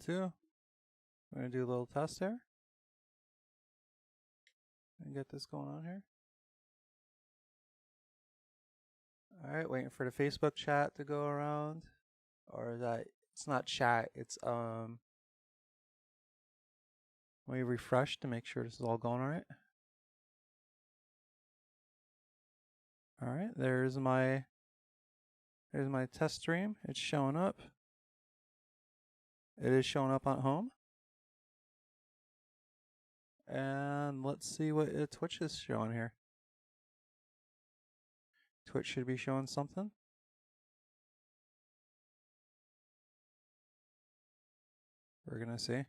Two. We're gonna do a little test here and get this going on here. All right, waiting for the Facebook chat to go around, or is that it's not chat? It's let me refresh to make sure this is all going all right. All right, there's my test stream. It's showing up. It is showing up on home. And let's see what Twitch is showing here. Twitch should be showing something. We're gonna see.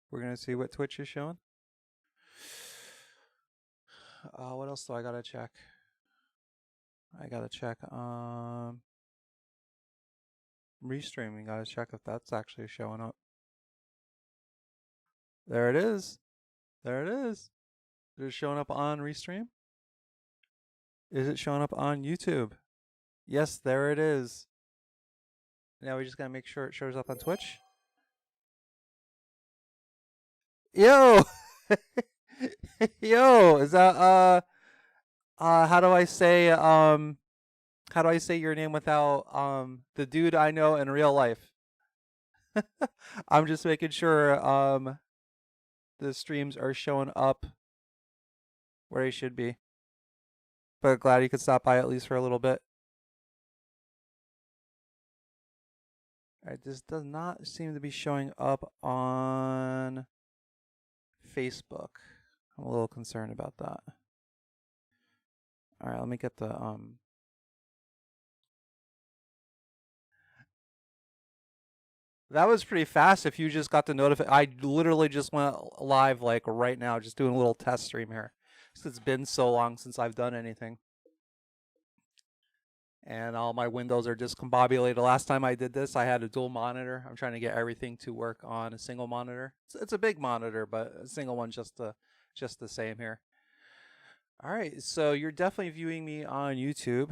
We're gonna see what Twitch is showing. What else do I gotta check? I gotta check restreaming. Gotta check if that's actually showing up. There it is. There it is. Is it showing up on Restream? Is it showing up on YouTube? Yes, there it is. Now we just gotta make sure it shows up on Twitch. Yo! Yo, is that how do I say your name without the dude I know in real life? I'm just making sure the streams are showing up where they should be. But glad you could stop by at least for a little bit. Alright, this does not seem to be showing up on Facebook. I'm a little concerned about that. Alright, let me get the That was pretty fast if you just got the notification. I literally just went live like right now, just doing a little test stream here. It's been so long since I've done anything. And all my windows are discombobulated. Last time I did this, I had a dual monitor. I'm trying to get everything to work on a single monitor. It's a big monitor, but a single one just the same here. All right, so you're definitely viewing me on YouTube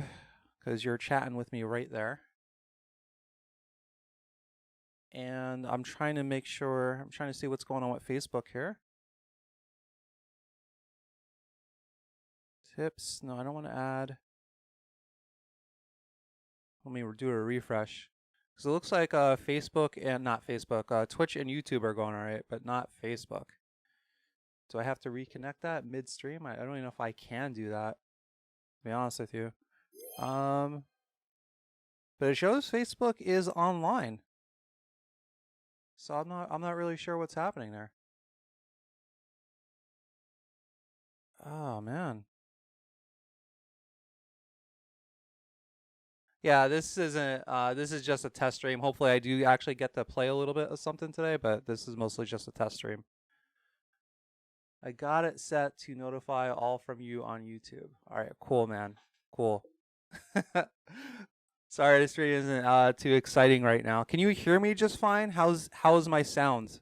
because you're chatting with me right there. And I'm trying to make sure, I'm trying to see what's going on with Facebook here. Tips, no, I don't want to add. Let me do a refresh. So it looks like Facebook and not Facebook, Twitch and YouTube are going all right, but not Facebook. Do I have to reconnect that midstream? I don't even know if I can do that, to be honest with you. But it shows Facebook is online. So I'm not really sure what's happening there. Oh man. Yeah, this isn't this is just a test stream. Hopefully I do actually get to play a little bit of something today, but this is mostly just a test stream. I got it set to notify all from you on YouTube. All right, cool, man. Cool. Sorry, this stream isn't too exciting right now. Can you hear me just fine? How's my sound?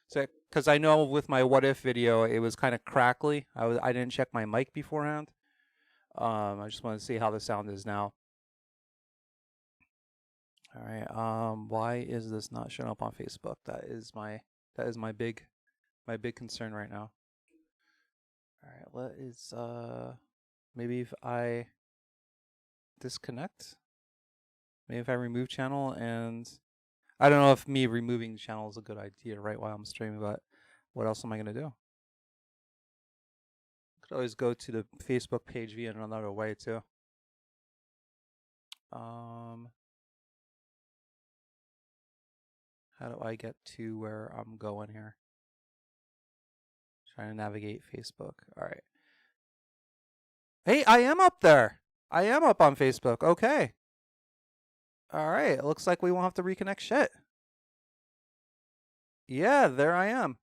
So, because I know with my what if video, it was kind of crackly. I didn't check my mic beforehand. I just want to see how the sound is now. All right. Why is this not showing up on Facebook? That is my big concern right now. All right. What is maybe if I disconnect? Maybe if I remove channel, and I don't know if me removing the channel is a good idea right while I'm streaming, but what else am I gonna do? Could always go to the Facebook page via another way too. How do I get to where I'm going here? Trying to navigate Facebook. All right. Hey, I am up there. I am up on Facebook. Okay. All right. It looks like we won't have to reconnect shit. Yeah, there I am.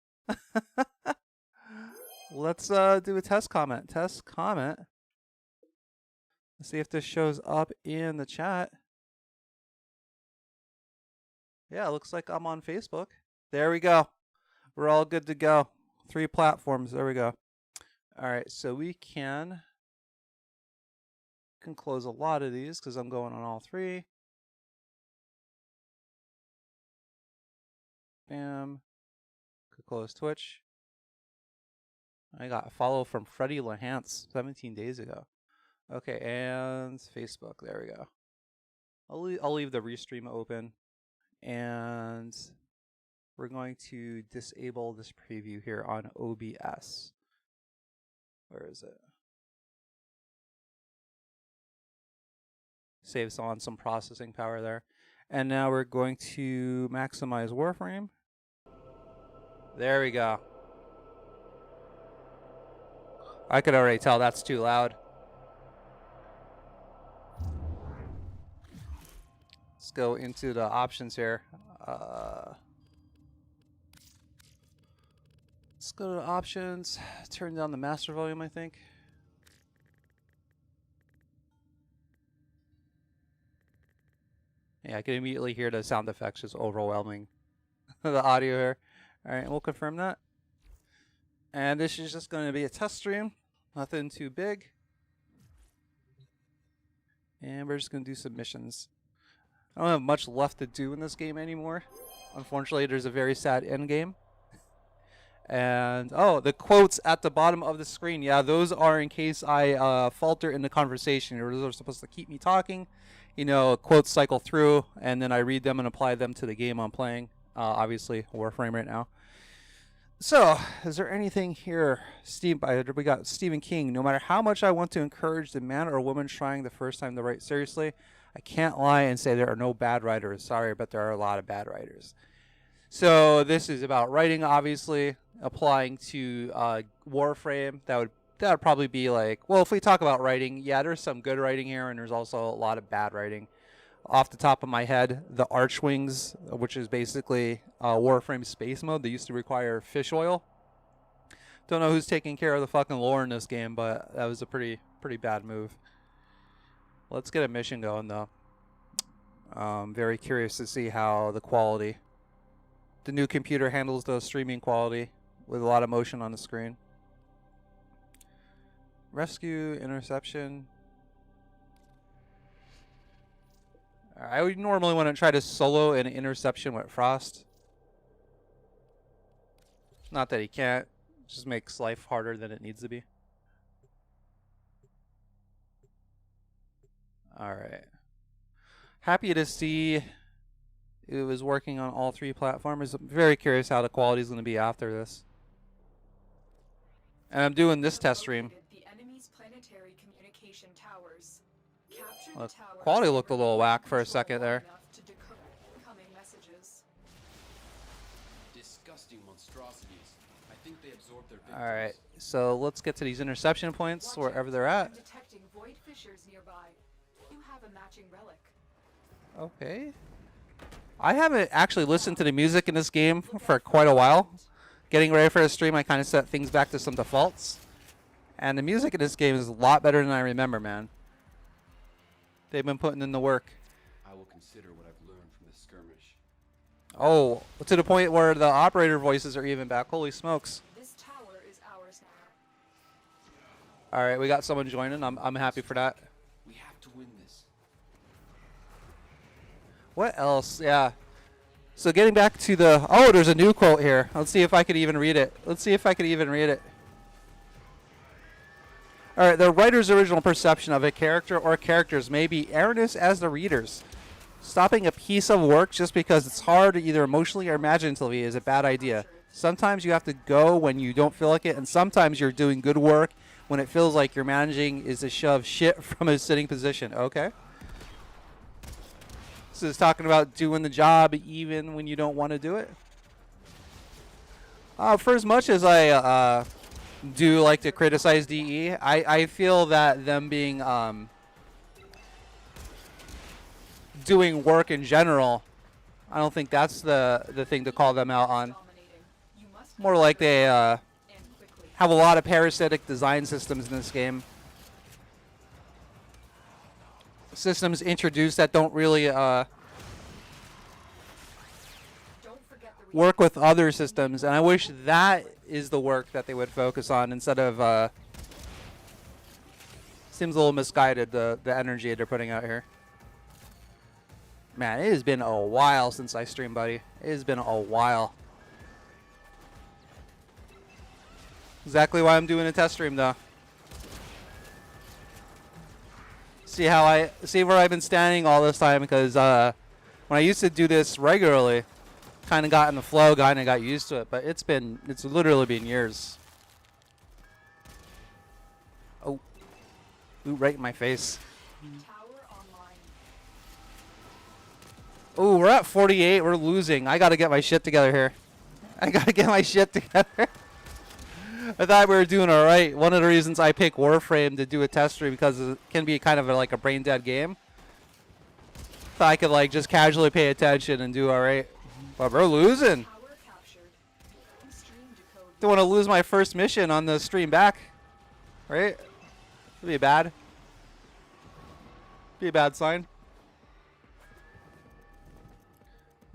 Let's do a test comment. Test comment. Let's see if this shows up in the chat. Yeah, it looks like I'm on Facebook. There we go. We're all good to go. 3 platforms. There we go. All right, so we can close a lot of these because I'm going on all 3. spam. Could close Twitch. I got a follow from Freddie Lahance 17 days ago. Okay, and Facebook. There we go. I'll leave the restream open, and we're going to disable this preview here on OBS. Where is it? Saves on some processing power there. And now we're going to maximize Warframe. There we go. I could already tell that's too loud. Let's go into the options here. Let's go to options. Turn down the master volume, I think. Yeah, I can immediately hear the sound effects just overwhelming the audio here. All right, we'll confirm that. And this is just going to be a test stream. Nothing too big. And we're just going to do some missions. I don't have much left to do in this game anymore. Unfortunately, there's a very sad end game. And, oh, the quotes at the bottom of the screen. Yeah, those are in case I falter in the conversation. Those are supposed to keep me talking. You know, quotes cycle through, and then I read them and apply them to the game I'm playing. Obviously, Warframe right now. So, is there anything here? We got Stephen King. No matter how much I want to encourage the man or woman trying the first time to write seriously, I can't lie and say there are no bad writers. Sorry, but there are a lot of bad writers. So this is about writing, obviously, applying to Warframe. That would probably be like, well, if we talk about writing, yeah, there's some good writing here, and there's also a lot of bad writing. Off the top of my head, the Archwings, which is basically Warframe space mode, they used to require fish oil. Don't know who's taking care of the fucking lore in this game, but that was a pretty bad move. Let's get a mission going, though. Very curious to see how the quality. The new computer handles the streaming quality with a lot of motion on the screen. Rescue, interception. I would normally want to try to solo an interception with Frost. Not that he can't. It just makes life harder than it needs to be. Alright. Happy to see it was working on all 3 platforms. I'm very curious how the quality is going to be after this. And I'm doing this test stream. Well, quality looked a little whack for a second there. Alright, so let's get to these interception points wherever they're at. Okay. I haven't actually listened to the music in this game for quite a while. Getting ready for the stream, I kind of set things back to some defaults. And the music in this game is a lot better than I remember, man. They've been putting in the work. I will consider what I've learned from this skirmish. Oh, to the point where the operator voices are even back. Holy smokes. This tower is ours now. All right, we got someone joining. I'm happy for that. We have to win this. What else? Yeah. So getting back to the... Oh, there's a new quote here. Let's see if I could even read it. All right, the writer's original perception of a character or characters may be erroneous as the reader's. Stopping a piece of work just because it's hard, either emotionally or imaginatively, is a bad idea. Sometimes you have to go when you don't feel like it, and sometimes you're doing good work when it feels like you're managing is to shove shit from a sitting position. Okay. So it's talking about doing the job even when you don't want to do it. For as much as I do like to criticize DE, I feel that them being doing work in general, I don't think that's the thing to call them out on. More like they have a lot of parasitic design systems in this game. Systems introduced that don't really work with other systems, and I wish that is the work that they would focus on instead of seems a little misguided, the energy they're putting out here. Man, it has been a while since I streamed, buddy. It has been a while. Exactly why I'm doing a test stream though. See where I've been standing all this time, because when I used to do this regularly, kind of got in the flow, kind of got used to it, but it's literally been years. Oh, ooh, right in my face. Tower online. Ooh, we're at 48. We're losing. I gotta get my shit together here. I gotta get my shit together. I thought we were doing all right. One of the reasons I pick Warframe to do a test stream, because it can be kind of like a brain dead game. Thought I could like just casually pay attention and do all right. But we're losing. Tower captured. Stream decode. Don't want to lose my first mission on the stream back, right? That'd be bad. Be a bad sign.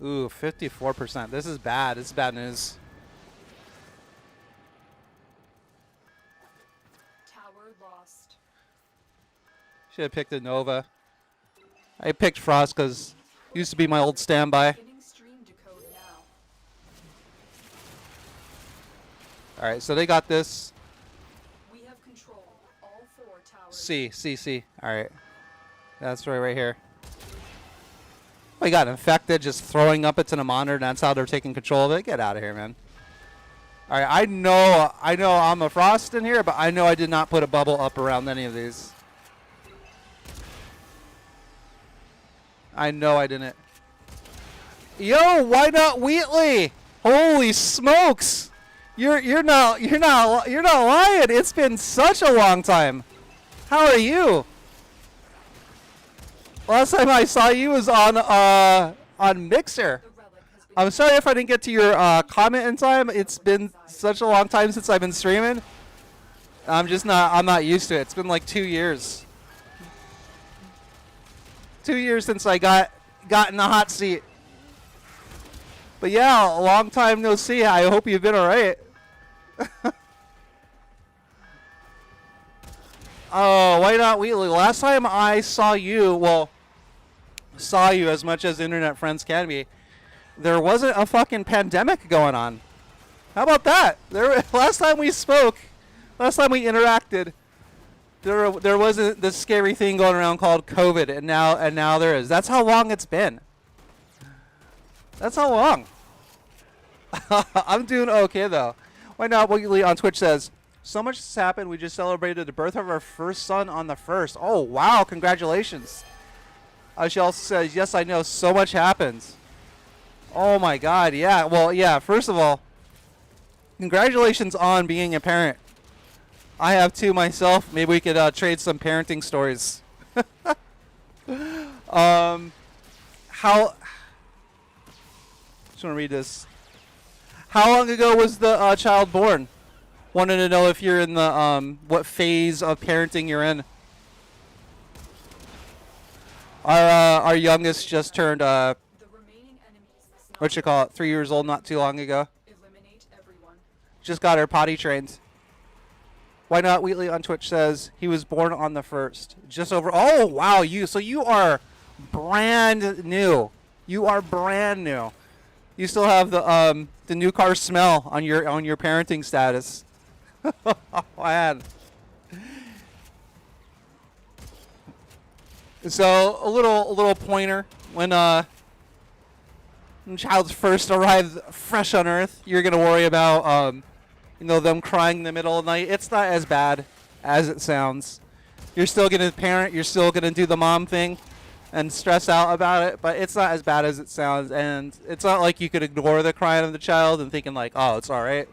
Ooh, 54%. This is bad. This is bad news. Tower lost. Should have picked a Nova. I picked Frost because it used to be my old standby. Beginning stream decode now. All right, so they got this. We have control. All 4 towers. C. All right. That's right here. We got infected, just throwing up it to the monitor, and that's how they're taking control of it. Get out of here, man. All right, I know I'm a Frost in here, but I know I did not put a bubble up around any of these. I know I didn't. Yo, why not Wheatley? Holy smokes! You're not lying. It's been such a long time. How are you? Last time I saw you was on Mixer. The relic has been I'm sorry if I didn't get to your comment in time. It's been such a long time since I've been streaming. I'm not used to it. It's been like 2 years. 2 years since I got in the hot seat. But yeah, a long time no see. I hope you've been all right. Oh, why not Wheatley? Last time I saw you, as much as internet friends can be, there wasn't a fucking pandemic going on. How about that? Last time we spoke, last time we interacted, there wasn't this scary thing going around called COVID, and now there is. That's how long it's been. That's how long. I'm doing okay though. Why not Wheatley on Twitch says, so much has happened. We just celebrated the birth of our first son on the 1st. Oh wow, congratulations. She also says, yes, I know, so much happens. Oh my god, yeah. Well, yeah, first of all, congratulations on being a parent. I have 2 myself. Maybe we could trade some parenting stories. How... Just want to read this. How long ago was the child born? Wanted to know if you're in the, what phase of parenting you're in. Our youngest just turned, the remaining enemies. 3 years old not too long ago. Eliminate everyone. Just got her potty trained. Why not Wheatley on Twitch says he was born on the 1st. Just over. Oh wow, so you are brand new. You are brand new. You still have the new car smell on your parenting status. Man. So a little pointer when child's first arrives fresh on Earth, you're gonna worry about them crying in the middle of the night. It's not as bad as it sounds. You're still gonna parent. You're still gonna do the mom thing and stress out about it, but it's not as bad as it sounds. And it's not like you could ignore the crying of the child and thinking like, oh, it's all right.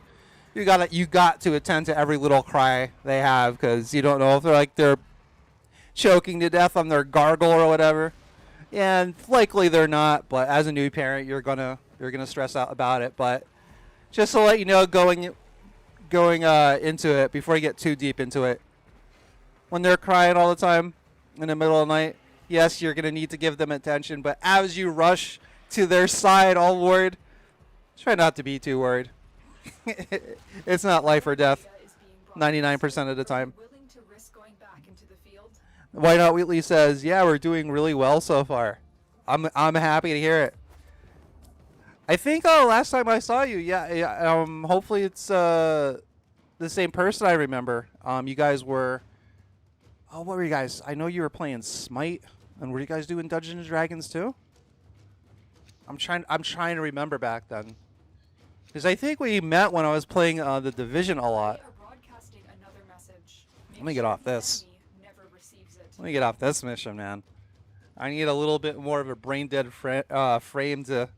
You got to attend to every little cry they have, because you don't know if they're choking to death on their gargle or whatever. And likely they're not, but as a new parent, you're gonna stress out about it. But just to let you know, going into it, before you get too deep into it, when they're crying all the time in the middle of the night, yes, you're gonna need to give them attention. But as you rush to their side, all worried, try not to be too worried. It's not life or death, 99% of the time. Willing to risk going back into the field? Why not Wheatley says, yeah, we're doing really well so far. I'm happy to hear it. I think last time I saw you, hopefully it's the same person I remember. You guys were. Oh, what were you guys? I know you were playing Smite, and were you guys doing Dungeons and Dragons too? I'm trying to remember back then, because I think we met when I was playing the Division a lot. Let me get off this. Let me get off this mission, man. I need a little bit more of a brain dead frame to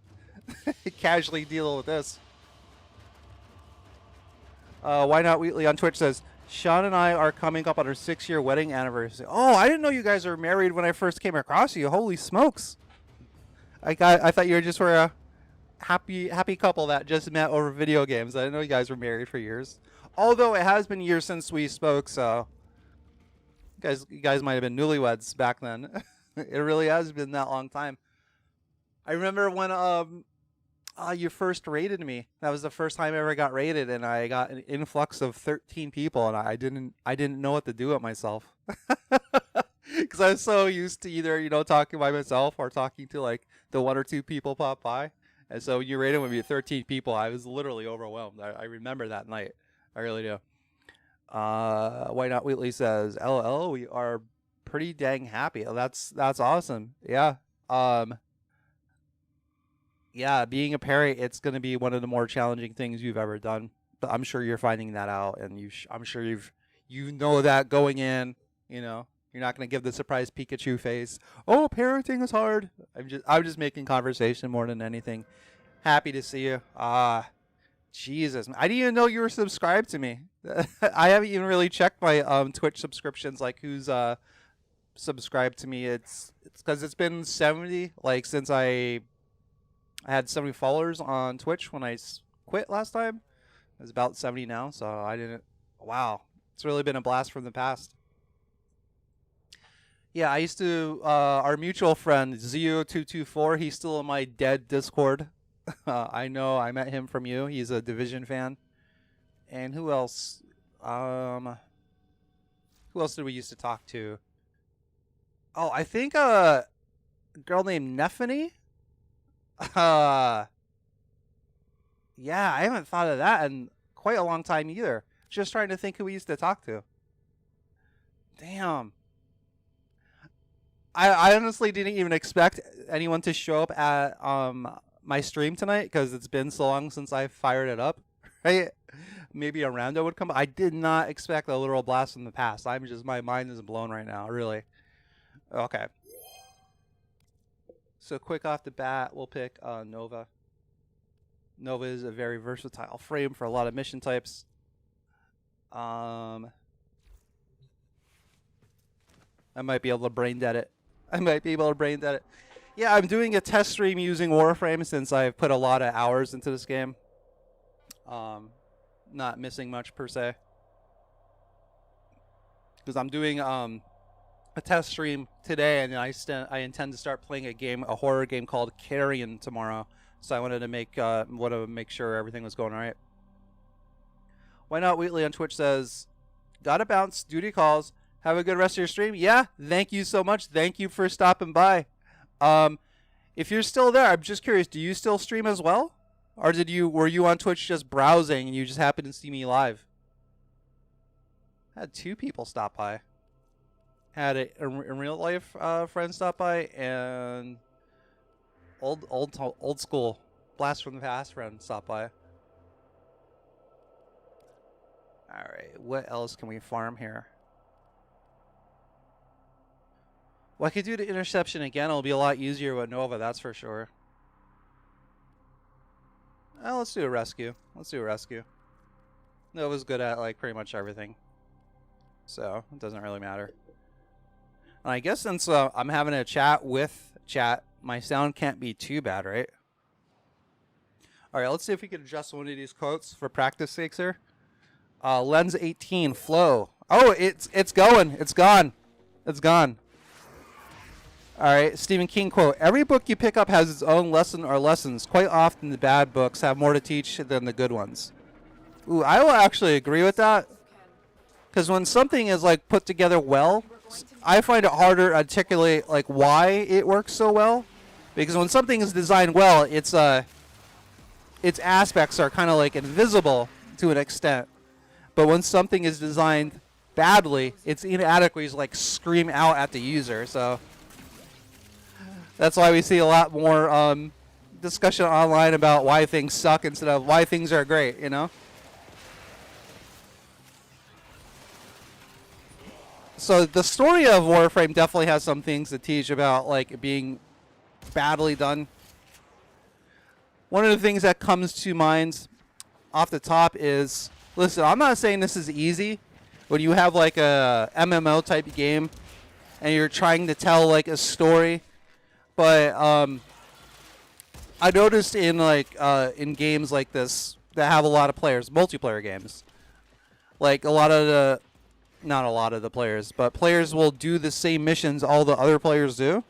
casually deal with this. Why Not Wheatley on Twitch says, Sean and I are coming up on our 6-year wedding anniversary. Oh, I didn't know you guys were married when I first came across you. Holy smokes. I thought you were just a happy couple that just met over video games. I didn't know you guys were married for years. Although it has been years since we spoke, so you guys might have been newlyweds back then. It really has been that long time. I remember when you first raided me. That was the first time I ever got raided, and I got an influx of 13 people, and I didn't know what to do with myself. Because I was so used to either, talking by myself or talking to like the 1 or 2 people pop by. And so you raided with me 13 people. I was literally overwhelmed. I remember that night. I really do. Why Not Wheatley says, LOL, we are pretty dang happy. That's awesome. Yeah. Yeah, being a parent, it's going to be one of the more challenging things you've ever done. But I'm sure you're finding that out, and I'm sure you know that going in. You're not going to give the surprise Pikachu face. Oh, parenting is hard. I'm just making conversation more than anything. Happy to see you. Jesus, I didn't even know you were subscribed to me. I haven't even really checked my Twitch subscriptions, like who's subscribed to me. It's because it's been 70 since I had 70 followers on Twitch when I quit last time. It's about 70 now, so I didn't. Wow, it's really been a blast from the past. Yeah, I used to. Our mutual friend Zio224. He's still in my dead Discord. I know. I met him from you. He's a Division fan. And who else? Who else did we used to talk to? Oh, I think a girl named Neffany. Yeah, I haven't thought of that in quite a long time either. Just trying to think who we used to talk to. Damn. I honestly didn't even expect anyone to show up at my stream tonight because it's been so long since I fired it up. Right? Maybe a rando would come. I did not expect a literal blast from the past. My mind is blown right now. Really. Okay. So quick off the bat, we'll pick Nova. Nova is a very versatile frame for a lot of mission types. I might be able to brain dead it. Yeah, I'm doing a test stream using Warframe since I've put a lot of hours into this game. Not missing much per se. Because I'm doing a test stream today, and I intend to start playing a horror game called Carrion tomorrow. So I wanted to make sure everything was going all right. Why Not Wheatley on Twitch says, gotta bounce, duty calls. Have a good rest of your stream. Yeah, thank you so much. Thank you for stopping by. If you're still there, I'm just curious, do you still stream as well? Or were you on Twitch just browsing and you just happened to see me live? I had 2 people stop by. Had a real life friend stop by, and old school blast from the past friend stop by. All right, what else can we farm here? Well, I could do the interception again. It'll be a lot easier with Nova, that's for sure. Let's do a rescue. Nova's good at pretty much everything, so it doesn't really matter. And I guess since I'm having a chat with chat, my sound can't be too bad, right? All right, let's see if we can adjust one of these quotes for practice sakes here. Lens 18, flow. Oh, it's going. It's gone. All right, Stephen King quote, every book you pick up has its own lesson or lessons. Quite often the bad books have more to teach than the good ones. Ooh, I will actually agree with that. Because when something is put together well, I find it harder to articulate why it works so well. Because when something is designed well, its aspects are kind of invisible to an extent. But when something is designed badly, it's inadequate. Like scream out at the user. So that's why we see a lot more discussion online about why things suck instead of why things are great. You know. So the story of Warframe definitely has some things to teach about like it being badly done. One of the things that comes to mind off the top is, listen, I'm not saying this is easy. When you have like a MMO type game and you're trying to tell like a story, but I noticed in like in games like this that have a lot of players, multiplayer games, like a lot of the, not a lot of the players, but players will do the same missions all the other players do.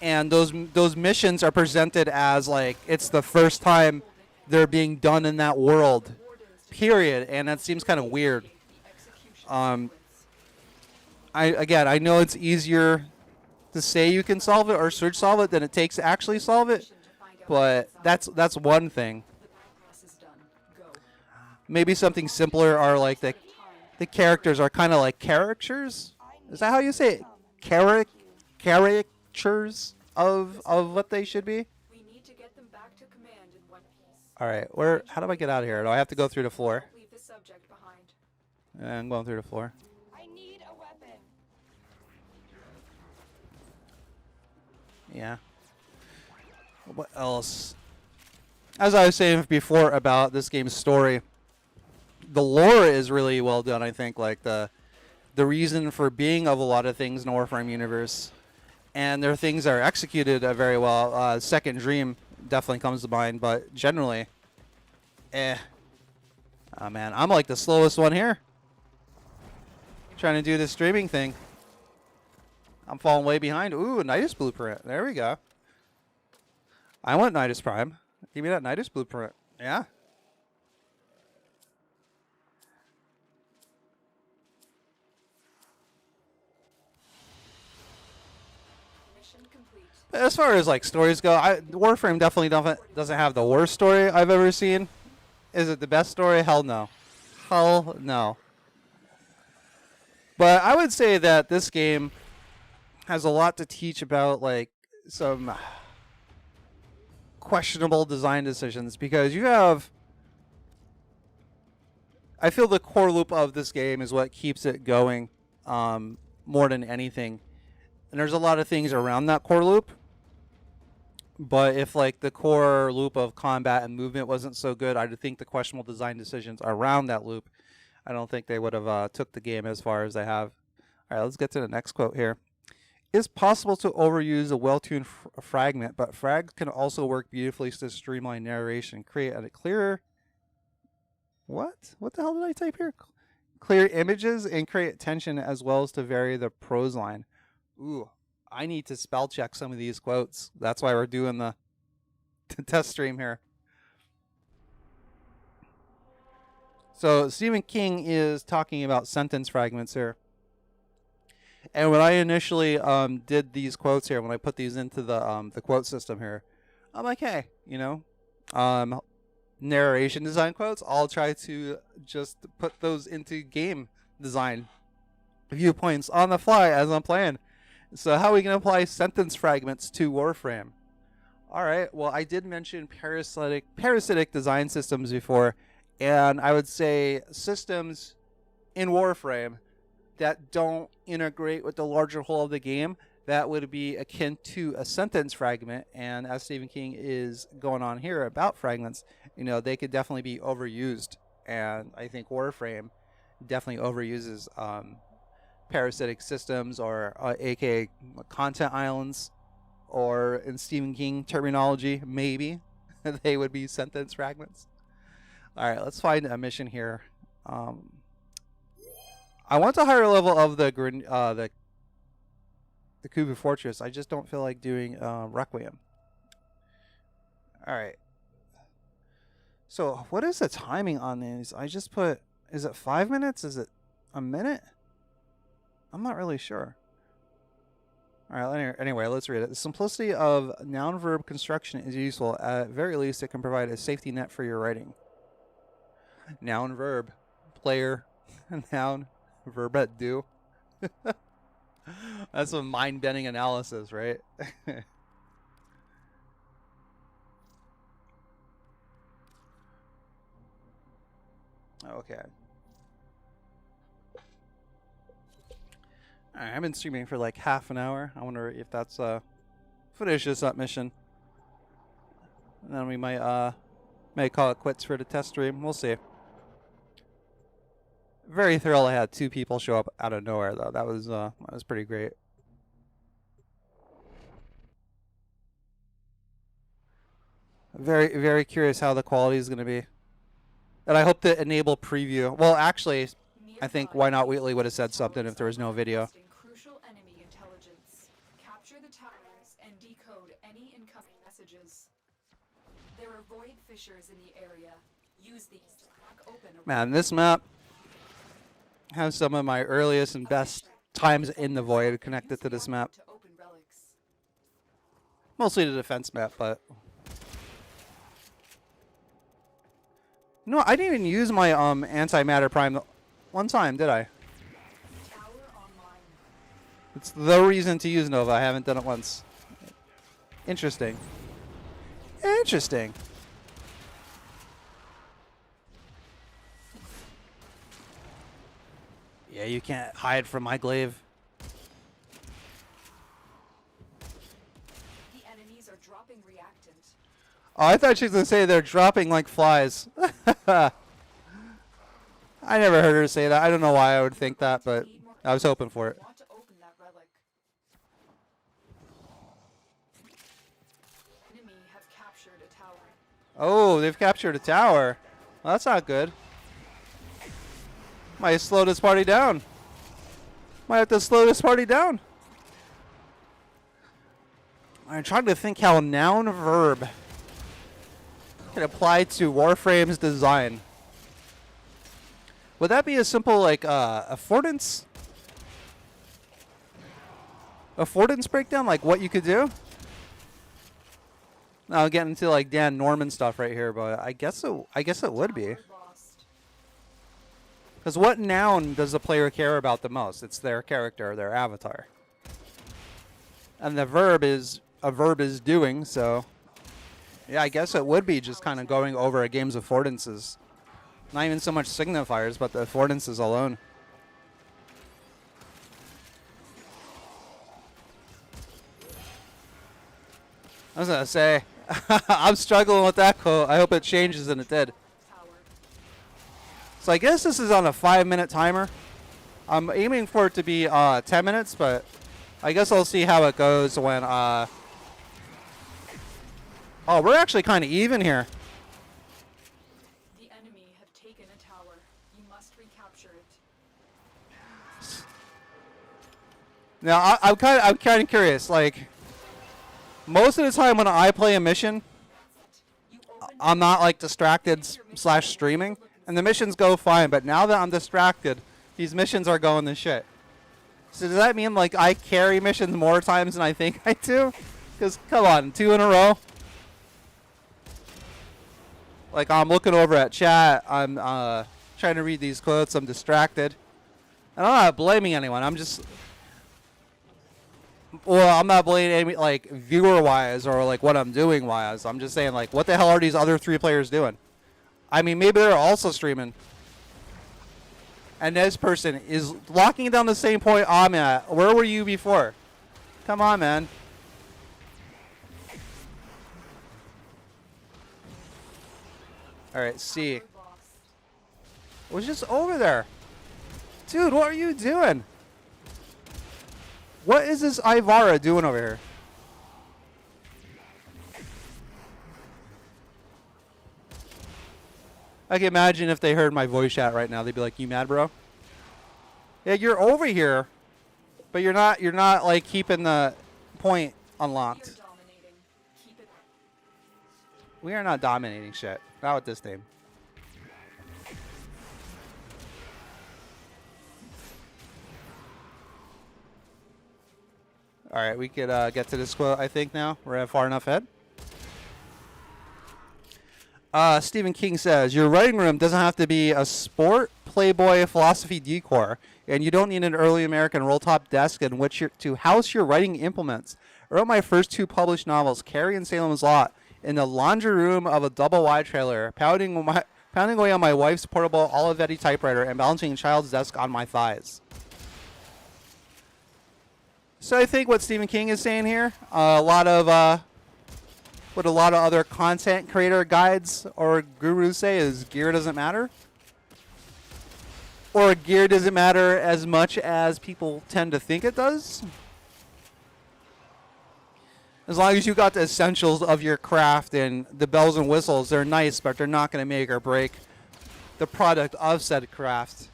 And those missions are presented as like it's the first time they're being done in that world, period. And that seems kind of weird. I know it's easier to say you can solve it or should solve it than it takes to actually solve it, but that's one thing. Maybe something simpler are like the characters are kind of like caricatures. Is that how you say it? Caricatures of what they should be. We need to get them back to command in one piece. All right, where? How do I get out of here? Do I have to go through the floor? Leave the subject behind. Yeah, I'm going through the floor. I need a weapon. Yeah. What else? As I was saying before about this game's story, the lore is really well done. I think like the reason for being of a lot of things in the Warframe universe, and their things are executed very well. Second Dream definitely comes to mind, but generally, oh man, I'm like the slowest one here. Trying to do this streaming thing. I'm falling way behind. Ooh, Nidus Blueprint. There we go. I want Nidus Prime. Give me that Nidus Blueprint. Yeah. Mission complete. As far as like stories go, Warframe definitely doesn't have the worst story I've ever seen. Is it the best story? Hell no. Hell no. But I would say that this game has a lot to teach about like some questionable design decisions, because you have, I feel the core loop of this game is what keeps it going more than anything. And there's a lot of things around that core loop. But if like the core loop of combat and movement wasn't so good, I'd think the questionable design decisions around that loop, I don't think they would have took the game as far as they have. All right, let's get to the next quote here. It's possible to overuse a well-tuned fragment, but frags can also work beautifully to streamline narration, create a clearer... What the hell did I type here? Clear images and create tension as well as to vary the prose line. Ooh, I need to spell check some of these quotes. That's why we're doing the test stream here. So Stephen King is talking about sentence fragments here. And when I initially did these quotes here, when I put these into the quote system here, I'm like, hey, you know, narration design quotes, I'll try to just put those into game design viewpoints on the fly as I'm playing. So how are we going to apply sentence fragments to Warframe? All right, well, I did mention parasitic design systems before, and I would say systems in Warframe that don't integrate with the larger whole of the game, that would be akin to a sentence fragment. And as Stephen King is going on here about fragments, you know, they could definitely be overused. And I think Warframe definitely overuses parasitic systems, or aka content islands, or in Stephen King terminology, maybe they would be sentence fragments. All right, let's find a mission here. I want a higher level of the Kubu Fortress. I just don't feel like doing Requiem. All right. So what is the timing on these? I just put, is it 5 minutes? Is it a minute? I'm not really sure. All right, anyway, let's read it. The simplicity of noun-verb construction is useful. At very least, it can provide a safety net for your writing. Noun-verb. player noun verb at do. That's a mind-bending analysis, right? Okay. Alright, I've been streaming for like half an hour. I wonder if that's finishes that mission. And then we might call it quits for the test stream. We'll see. Very thrilled I had 2 people show up out of nowhere though. That was pretty great. Very, very curious how the quality is going to be. And I hope to enable preview. Well, actually, I think Why Not Wheatley would have said something if there was no video. Crucial enemy intelligence. Capture the towers and decode any incoming messages. There are void fissures in the area. Use these to crack open a Man, this map has some of my earliest and best times in the void connected to this map. to open relics. Mostly the defense map, but... No, I didn't even use my antimatter prime one time, did I? Tower online. It's the reason to use Nova. I haven't done it once. Interesting. Interesting. Yeah, you can't hide from my glaive. The enemies are dropping reactant. Oh, I thought she was going to say they're dropping like flies. I never heard her say that. I don't know why I would think that, but I was hoping for it. Want to open that relic. Enemy have captured a tower. Oh, they've captured a tower. Well, that's not good. Might slow this party down. Might have to slow this party down. I'm trying to think how noun verb can apply to Warframe's design. Would that be a simple like affordance? Affordance breakdown, like what you could do? Now I'm getting into like Dan Norman stuff right here, but I guess it would be. Tower lost. Because what noun does the player care about the most? It's their character, their avatar. And the verb is doing, so yeah, I guess it would be just kind of going over a game's affordances. Not even so much signifiers, but the affordances alone. I was gonna say, I'm struggling with that quote. I hope it changes, and it did. Tower. So I guess this is on a 5-minute timer. I'm aiming for it to be 10 minutes, but I guess I'll see how it goes when... Oh, we're actually kind of even here. The enemy have taken a tower. You must recapture it. Now, I'm kind of curious. Like, most of the time when I play a mission, You open I'm not like distracted / streaming, and the missions go fine. But now that I'm distracted, these missions are going to shit. So does that mean like I carry missions more times than I think I do? Because come on, 2 in a row. Like I'm looking over at chat, I'm trying to read these quotes, I'm distracted. And I'm not blaming anyone. I'm just, well, I'm not blaming any, like viewer wise or like what I'm doing wise. I'm just saying like, what the hell are these other 3 players doing? I mean, maybe they're also streaming. And this person is locking down the same point I'm at. Where were you before? Come on, man. All right, C. tower lost. Was just over there. Dude, what are you doing? What is this Ivara doing over here? I can imagine if they heard my voice chat right now, they'd be like, "You mad, bro?" Yeah, you're over here, but you're not like keeping the point unlocked. You're dominating. Keep it. We are not dominating shit. Not with this team. All right, we could get to this quote, I think, now. We're far enough ahead. Stephen King says, your writing room doesn't have to be a sport, Playboy, philosophy decor, and you don't need an early American roll-top desk in which to house your writing implements. I wrote my first 2 published novels, Carrie and Salem's Lot, in the laundry room of a double-wide trailer, pounding away on my wife's portable Olivetti typewriter and balancing a child's desk on my thighs. So I think what Stephen King is saying here, a lot of what a lot of other content creator guides or gurus say is gear doesn't matter. Or gear doesn't matter as much as people tend to think it does. As long as you got the essentials of your craft and the bells and whistles, they're nice, but they're not going to make or break the product of said craft.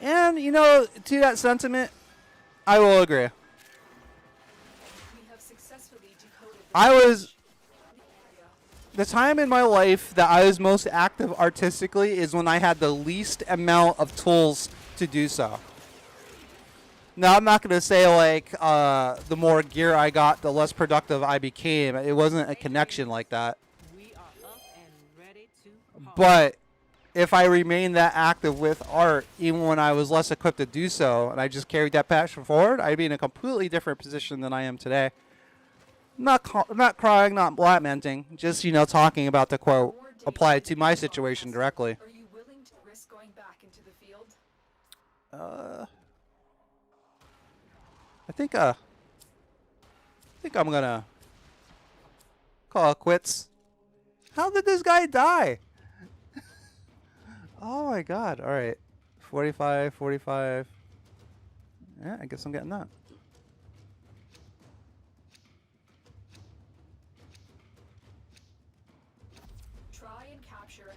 And, you know, to that sentiment, I will agree. The time in my life that I was most active artistically is when I had the least amount of tools to do so. Now, I'm not going to say, like, the more gear I got, the less productive I became. It wasn't a connection like that. But if I remained that active with art, even when I was less equipped to do so, and I just carried that passion forward, I'd be in a completely different position than I am today. Not crying, not lamenting, just, you know, talking about the quote applied to my situation directly. Are you willing to risk going back into the field? I think I'm gonna call it quits. How did this guy die? Oh my god. All right. 45, 45. Yeah, I guess I'm getting that.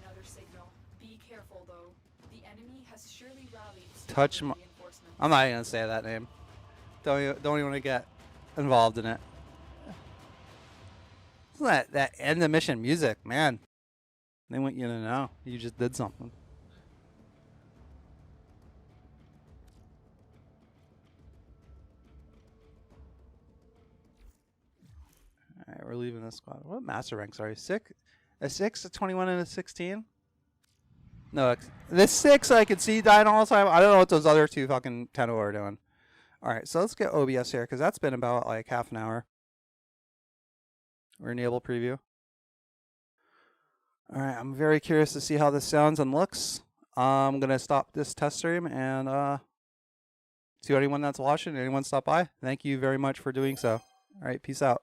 Another signal. Be careful, though. The enemy has surely rallied. Touch my. I'm not even gonna say that name. Don't even want to get involved in it. Isn't that end of mission music, man? They want you to know you just did something. All right, we're leaving this squad. What master ranks are you? 6? A 6, a 21, and a 16? No, this 6 I could see dying all the time. I don't know what those other 2 fucking 10 are doing. Alright, so let's get OBS here, because that's been about like half an hour. We're enable preview. Alright, I'm very curious to see how this sounds and looks. I'm going to stop this test stream and to anyone that's watching, anyone stop by, thank you very much for doing so. Alright, peace out.